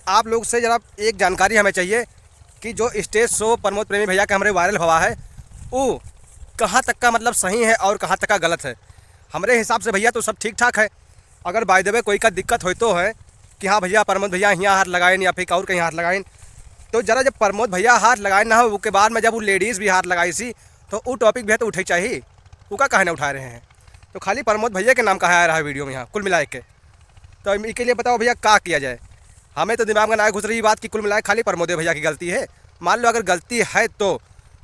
आप लोग से जरा एक जानकारी हमें चाहिए कि जो स्टेज शो प्रमोद प्रेमी भैया का हमारे वायरल हुआ है वो कहाँ तक का मतलब सही है और कहाँ तक का गलत है। हमारे हिसाब से भैया तो सब ठीक ठाक है। अगर बाय द वे कोई का दिक्कत हो तो है कि हाँ भैया प्रमोद भैया यहाँ हाथ लगाएं या फिर और कहीं हाथ लगाएं, तो जरा जब प्रमोद भैया हाथ लगाए ना हो उसके बाद में जब वो लेडीज़ भी हाथ लगाई सी तो वो टॉपिक भी है तो उठे चाहिए, वो का कहना उठा रहे हैं। तो खाली प्रमोद भैया के नाम कहा आ रहा है वीडियो में यहाँ कुल मिला के। तो इसके लिए बताओ भैया क्या किया जाए। हमें तो दिमाग में ना घुस रही बात कि कुल मिला खाली प्रमोद भैया की गलती है। मान लो अगर गलती है तो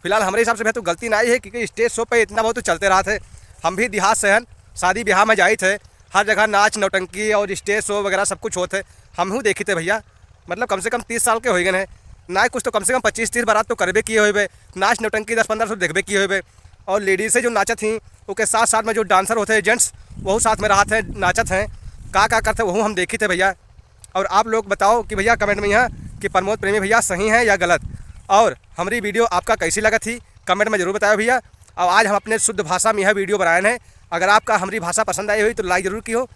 फिलहाल हमारे हिसाब से भैया तो गलती ना ही है, क्योंकि स्टेज शो पे इतना बहुत तो चलते रहा थे। हम भी देहात से हैं, शादी ब्याह में जाए थे, हर जगह नाच नौटंकी और स्टेज शो वगैरह सब कुछ होते हम ही देखे थे भैया। मतलब कम से कम 30 साल के हो गए हैं ना, कुछ तो कम से कम 25-30 बारात तो करबे किए हुए, नाच नौटंकी 10-15 सौ देखबे किए हुए। और लेडीज़ें जो नाचत थी उसके साथ साथ में जो डांसर होते हैं जेंट्स वह साथ में रहा थे नाचत हैं का करते वह हम देखे थे भैया। और आप लोग बताओ कि भैया कमेंट में यहाँ कि प्रमोद प्रेमी भैया सही है या गलत, और हमारी वीडियो आपका कैसी लगा थी कमेंट में ज़रूर बताओ भैया। और आज हम अपने शुद्ध भाषा में यह वीडियो बनाए हैं। अगर आपका हमारी भाषा पसंद आई हुई तो लाइक ज़रूर कियो।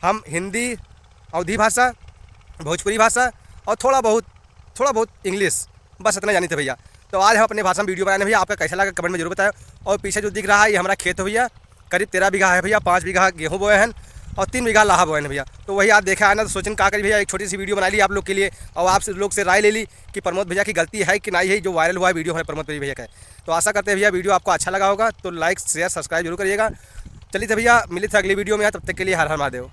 हम हिंदी, अवधी भाषा, भोजपुरी भाषा और थोड़ा बहुत इंग्लिश बस इतना जानी थे भैया। तो आज हम अपने भाषा में वीडियो बनाने भैया, आपका कैसा लगा कमेंट में जरूर बताओ। और पीछे जो दिख रहा है ये हमारा खेत है भैया, करीब 13 बीघा है भैया। 5 बीघा गेहूँ बोए हैं और 3 बीघा लाहा बोए हैं भैया। तो वही आप देखा है ना, तो सोचें क्या करी भैया, एक छोटी सी वीडियो बना ली आप लोग के लिए और आप लोग से राय ले ली कि प्रमोद भैया की गलती है कि नहीं है। जो वायरल हुआ है वीडियो हमारे प्रमोद भैया का है। तो आशा करते हैं भैया वीडियो आपको अच्छा लगा होगा, तो लाइक शेयर सब्सक्राइब जरूर करिएगा। चलिए भैया मिले थे अगली वीडियो में, तब तक के लिए हर हर महादेव।